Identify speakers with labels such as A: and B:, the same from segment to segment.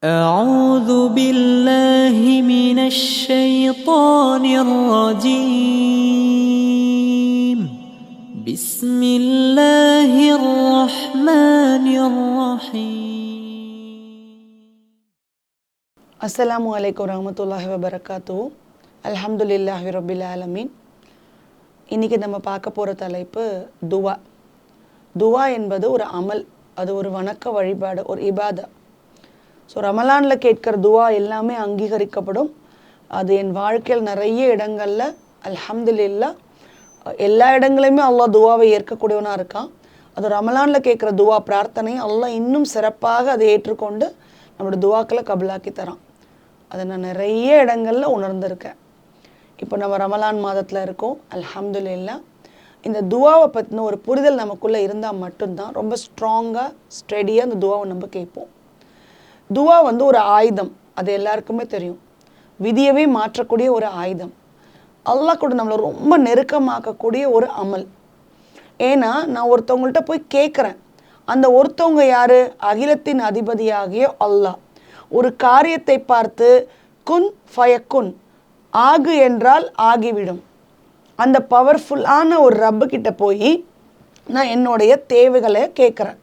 A: أعوذ بالله من الشيطان الرجيم بسم الله الرحمن الرحيم
B: அஸ்ஸலாமு அலைக்கும் வரஹ்மத்துல்லாஹி வபரகாத்துஹு. அல்ஹம்துலில்லாஹி ரப்பில் ஆலமீன். இன்றைக்கி நம்ம பார்க்க போகிற தலைப்பு துவா. துவா என்பது ஒரு அமல், அது ஒரு வணக்க வழிபாடு, ஒரு இபாதா. ஸோ ரமலானில் கேட்குற துவா எல்லாமே அங்கீகரிக்கப்படும். அது என் வாழ்க்கையில் நிறைய இடங்களில் அல்ஹம்துலில்லாஹ் எல்லா இடங்களையுமே அல்லாஹ் துவாவை ஏற்கக்கூடியவனாக இருக்கான். அது ரமலானில் கேட்குற துவா பிரார்த்தனை அல்லாஹ் இன்னும் சிறப்பாக அதை ஏற்றுக்கொண்டு நம்மளோட துவாக்களை கபுலாக்கி தரான். அதை நான் நிறைய இடங்களில் உணர்ந்திருக்கேன். இப்போ நம்ம ரமலான் மாதத்தில் இருக்கோம், அல்ஹம்துலில்லாஹ். இந்த துவாவை பற்றின ஒரு புரிதல் நமக்குள்ளே இருந்தால் மட்டும்தான் ரொம்ப ஸ்ட்ராங்காக ஸ்டெடியாக அந்த துவாவை நம்ம கேட்போம். துவா வந்து ஒரு ஆயுதம், அது எல்லாருக்குமே தெரியும். விதியவே மாற்றக்கூடிய ஒரு ஆயுதம், அல்லாஹ் கூட நம்மளை ரொம்ப நெருக்கமாக்கக்கூடிய ஒரு அமல். ஏன்னா நான் ஒருத்தவங்கள்ட்ட போய் கேட்குறேன், அந்த ஒருத்தவங்க யார்? அகிலத்தின் அதிபதியாகிய அல்லாஹ். ஒரு காரியத்தை பார்த்து குன் ஃபயக்குன், ஆகு என்றால் ஆகிவிடும். அந்த பவர்ஃபுல்லான ஒரு ரப்புக்கிட்ட போய் நான் என்னுடைய தேவைகளை கேட்குறேன்.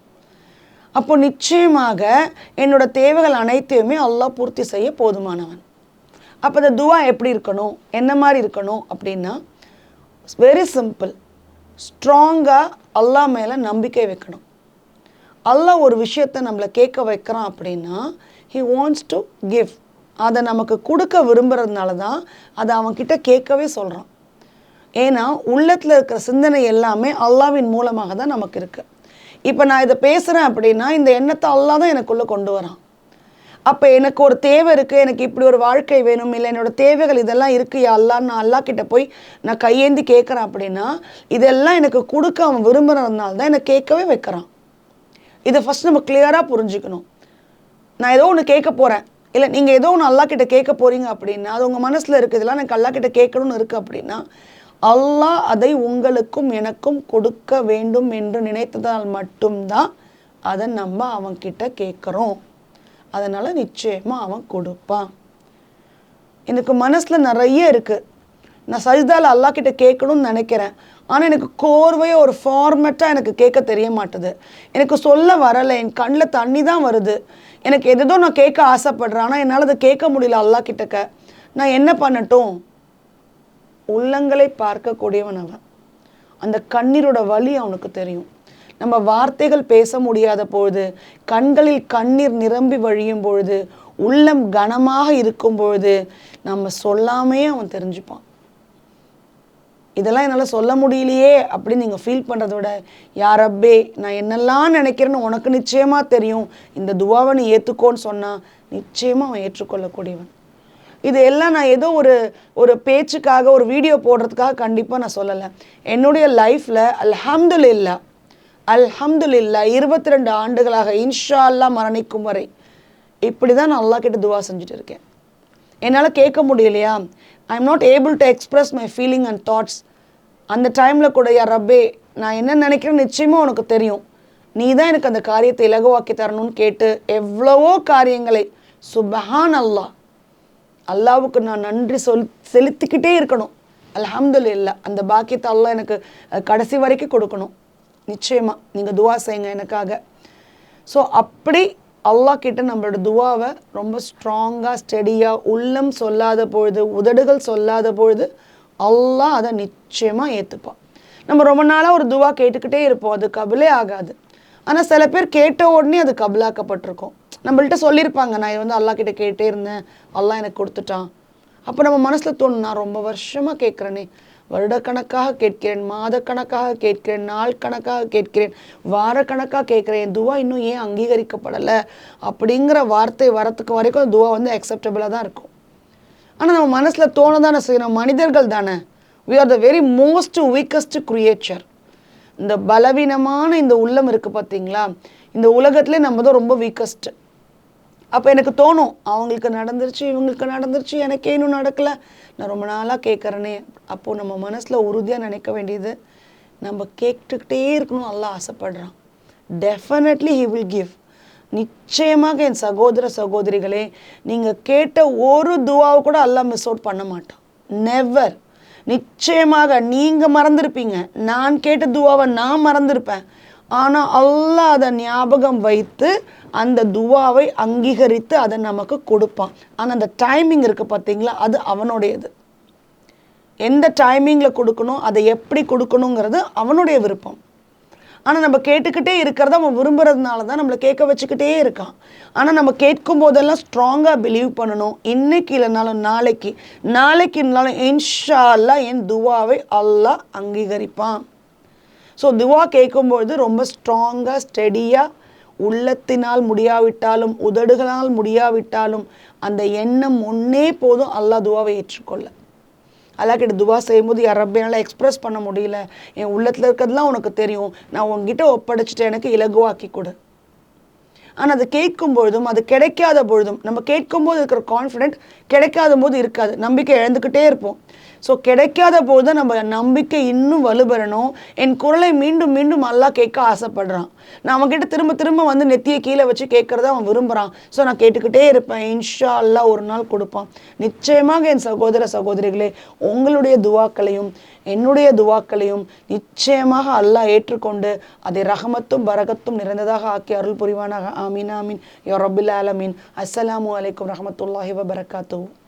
B: அப்போ நிச்சயமாக என்னோட தேவைகள் அனைத்தையுமே அல்லாஹ் பூர்த்தி செய்ய போதுமானவன். அப்போ இந்த துவா எப்படி இருக்கணும், என்ன மாதிரி இருக்கணும் அப்படின்னா, வெரி சிம்பிள். ஸ்ட்ராங்காக அல்லாஹ் மேலே நம்பிக்கை வைக்கணும். அல்லாஹ் ஒரு விஷயத்தை நம்மளை கேட்க வைக்கிறான் அப்படின்னா ஹி வாண்ட்ஸ் டு கிவ். அதை நமக்கு கொடுக்க விரும்புகிறதுனால தான் அதை அவன்கிட்ட கேட்கவே சொல்கிறான். ஏன்னா உள்ளத்தில் இருக்கிற சிந்தனை எல்லாமே அல்லாஹ்வின் மூலமாக தான் நமக்கு இருக்குது. இப்போ நான் இதை பேசுகிறேன் அப்படின்னா இந்த எண்ணத்தை அல்லாஹ் தான் எனக்குள்ளே கொண்டு வரான். அப்போ எனக்கு ஒரு தேவை இருக்குது, எனக்கு இப்படி ஒரு வாழ்க்கை வேணும், இல்லை என்னோடய தேவைகள் இதெல்லாம் இருக்குது யா அல்லாஹ், நான் அல்லாஹ் கிட்ட போய் நான் கையேந்தி கேட்குறேன் அப்படின்னா இதெல்லாம் எனக்கு கொடுக்க அவன் விரும்புகிறதுனால தான் என்னை கேட்கவே வைக்கிறான். இதை ஃபஸ்ட் நம்ம கிளியராக புரிஞ்சுக்கணும். நான் ஏதோ ஒன்று கேட்க போகிறேன், இல்லை நீங்கள் ஏதோ ஒன்று அல்லாஹ் கிட்ட கேட்க போகிறீங்க அப்படின்னா அது உங்கள் மனசில் இருக்குது, இதெல்லாம் எனக்கு அல்லாஹ் கிட்ட கேட்கணும்னு இருக்குது அப்படின்னா அல்லாஹ் அதை உங்களுக்கும் எனக்கும் கொடுக்க வேண்டும் என்று நினைத்ததால் மட்டும்தான் அதை நம்ம அவன்கிட்ட கேட்குறோம். அதனால் நிச்சயமாக அவன் கொடுப்பான். எனக்கு மனசில் நிறைய இருக்குது, நான் சஜ்தாவில் அல்லாஹ் கிட்ட கேட்கணும்னு நினைக்கிறேன், ஆனால் எனக்கு கோர்வையாக ஒரு ஃபார்மேட்டாக எனக்கு கேட்க தெரிய மாட்டுது, எனக்கு சொல்ல வரலை, என் கண்ணில் தண்ணி தான் வருது, எனக்கு எதோ நான் கேட்க ஆசைப்படுறேன், ஆனால் என்னால் அதை கேட்க முடியல அல்லாஹ் கிட்டக்க, நான் என்ன பண்ணட்டும்? உள்ளங்களை பார்க்கக்கூடியவன் அவன். அந்த கண்ணீரோட வலி அவனுக்கு தெரியும். நம்ம வார்த்தைகள் பேச முடியாத பொழுது, கண்களில் கண்ணீர் நிரம்பி வழியும் பொழுது, உள்ளம் கனமாக இருக்கும் பொழுது நம்ம சொல்லாமே அவன் தெரிஞ்சுப்பான். இதெல்லாம் என்னால் சொல்ல முடியலையே அப்படின்னு நீங்கள் ஃபீல் பண்ணுறத விட, யா ரப்பே நான் என்னெல்லாம் நினைக்கிறேன்னு உனக்கு நிச்சயமாக தெரியும், இந்த துவாவை நீ ஏற்றுக்கோன்னு சொன்னால் நிச்சயமாக அவன் ஏற்றுக்கொள்ளக்கூடியவன். இது எல்லாம் நான் ஏதோ ஒரு பேச்சுக்காக ஒரு வீடியோ போடுறதுக்காக கண்டிப்பாக நான் சொல்லலை. என்னுடைய லைஃப்பில் அல்ஹம்துலில்லாஹ் 22 ஆண்டுகளாக இன்ஷா அல்லாஹ் மரணிக்கும் வரை இப்படி தான் நான் அல்லாஹ் கிட்ட துவா செஞ்சுட்டு இருக்கேன். என்னால் கேட்க முடியலையா, I am not able to express my feeling and thoughts. அந்த டைமில் கூட யா ரப்பே நான் என்ன நினைக்கிறேன்னு நிச்சயமாக உனக்கு தெரியும், நீ தான் எனக்கு அந்த காரியத்தை இலகுவாக்கி தரணும்னு கேட்டு எவ்வளவோ காரியங்களை சுப்ஹான் அல்லாஹ், அல்லாவுக்கு நான் நன்றி செலுத்திக்கிட்டே இருக்கணும். அல்ஹம்துலில்லாஹ் அந்த பாக்கியத்தை அல்லாஹ் எனக்கு கடைசி வரைக்கும் கொடுக்கணும். நிச்சயமாக நீங்கள் துவா செய்யுங்க எனக்காக. ஸோ அப்படி அல்லாஹ் கிட்ட நம்மளோட துவாவை ரொம்ப ஸ்ட்ராங்காக ஸ்டெடியாக, உள்ளம் சொல்லாத பொழுது, உதடுகள் சொல்லாத பொழுது அல்லாஹ் அதை நிச்சயமாக ஏற்றுப்பான். நம்ம ரொம்ப நாளாக ஒரு துவா கேட்டுக்கிட்டே இருப்போம், அது கபுலே ஆகாது. ஆனால் சில பேர் கேட்ட உடனே அது கபுலாக்கப்பட்டிருக்கும். நம்மள்கிட்ட சொல்லியிருப்பாங்க, நான் அல்லாஹ் கிட்ட கேட்டே இருந்தேன், அல்லாஹ் எனக்கு கொடுத்துட்டான். அப்போ நம்ம மனசில் தோணும், நான் ரொம்ப வருஷமாக கேட்குறேனே, வருடக்கணக்காக கேட்கிறேன், மாதக்கணக்காக கேட்கிறேன், நாள் கணக்காக கேட்கிறேன், வாரக்கணக்காக கேட்குறேன், என் துவா இன்னும் ஏன் அங்கீகரிக்கப்படலை அப்படிங்கிற வார்த்தை வரத்துக்கு வரைக்கும் அந்த துவா அக்செப்டபிளாக தான் இருக்கும். ஆனால் நம்ம மனசில் தோண தானே செய்யணும், மனிதர்கள் தானே, we are the very most weakest creature. இந்த பலவீனமான இந்த உள்ளம் இருக்குது பார்த்தீங்களா, இந்த உலகத்துலேயே நம்ம தான் ரொம்ப வீக்கஸ்ட்டு. அப்போ எனக்கு தோணும், அவங்களுக்கு நடந்துருச்சு, இவங்களுக்கு நடந்துருச்சு, எனக்கே இன்னும் நடக்கலை, நான் ரொம்ப நாளாக கேட்குறேனே. அப்போது நம்ம மனசில் உறுதியாக நினைக்க வேண்டியது, நம்ம கேட்டுக்கிட்டே இருக்கணும், அல்லாஹ் ஆசைப்படுறான். Definitely he will give. நிச்சயமாக என் சகோதர சகோதரிகளே, நீங்கள் கேட்ட ஒரு துவாவை கூட அல்லாஹ் மிஸ் அவுட் பண்ண மாட்டான். நெவர். நிச்சயமாக நீங்கள் மறந்துருப்பீங்க, நான் கேட்ட துவாவை நான் மறந்துருப்பேன். ஆனால் அல்லாஹ் அதை ஞாபகம் வைத்து அந்த துவாவை அங்கீகரித்து அதை நமக்கு கொடுப்பான். ஆனால் அந்த டைமிங் இருக்குது பார்த்தீங்களா, அது அவனுடையது. எந்த டைமிங்கில் கொடுக்கணும், அதை எப்படி கொடுக்கணுங்கிறது அவனுடைய விருப்பம். ஆனால் நம்ம கேட்டுக்கிட்டே இருக்கிறத அவன் விரும்புறதுனால தான் நம்மளை கேட்க வச்சுக்கிட்டே இருக்கான். ஆனால் நம்ம கேட்கும் போதெல்லாம் ஸ்ட்ராங்காக பிலீவ் பண்ணணும். இன்னைக்கு இல்லைனாலும் நாளைக்கு, நாளைக்கு இல்லைனாலும் இன்ஷா அல்லாஹ் என் துவாவை அல்லாஹ் அங்கீகரிப்பான். ஸோ துவா கேட்கும்பொழுது ரொம்ப ஸ்ட்ராங்காக ஸ்டெடியாக, உள்ளத்தினால் முடியாவிட்டாலும் உதடுகளால் முடியாவிட்டாலும் அந்த எண்ணம் ஒன்றே போதும் அல்லாஹ் துவாவை ஏற்றுக்கொள்ள. அல்லாஹ் கிட்ட துவா செய்யும்போது யாரப்பெல்லாம் எக்ஸ்ப்ரெஸ் பண்ண முடியல, என் உள்ளத்தில் இருக்கிறதுலாம் உனக்கு தெரியும், நான் உங்ககிட்ட ஒப்படைச்சிட்டு எனக்கு இலகுவாக்கி கொடு. ஆனால் அது கேட்கும் பொழுதும் அது கிடைக்காத பொழுதும், நம்ம கேட்கும்போது இருக்கிற கான்ஃபிடென்ட் கிடைக்காத போது இருக்காது, நம்பிக்கை இழந்துக்கிட்டே இருப்போம். ஸோ கிடைக்காத போது தான் நம்ம நம்பிக்கை இன்னும் வலுப்பெறணும். என் குரலை மீண்டும் மீண்டும் அல்லாஹ் கேட்க ஆசைப்படுறான். நான் அவன்கிட்ட திரும்ப திரும்ப வந்து நெத்தியை கீழே வச்சு கேட்குறத அவன் விரும்புகிறான். ஸோ நான் கேட்டுக்கிட்டே இருப்பேன். இன்ஷா அல்லாஹ் ஒரு நாள் கொடுப்பான். நிச்சயமாக என் சகோதர சகோதரிகளே, உங்களுடைய துவாக்களையும் என்னுடைய துவாக்களையும் நிச்சயமாக அல்லாஹ் ஏற்றுக்கொண்டு அதை ரஹமத்தும் பரகத்தும் நிறைந்ததாக ஆக்கி அருள் புரிவானாக. ஆமீன் ஆமீன் யா ரப்பில் ஆலமீன். அஸ்ஸலாமு அலைக்கும் ரஹமத்துல்லாஹி வபரகாத்துஹு.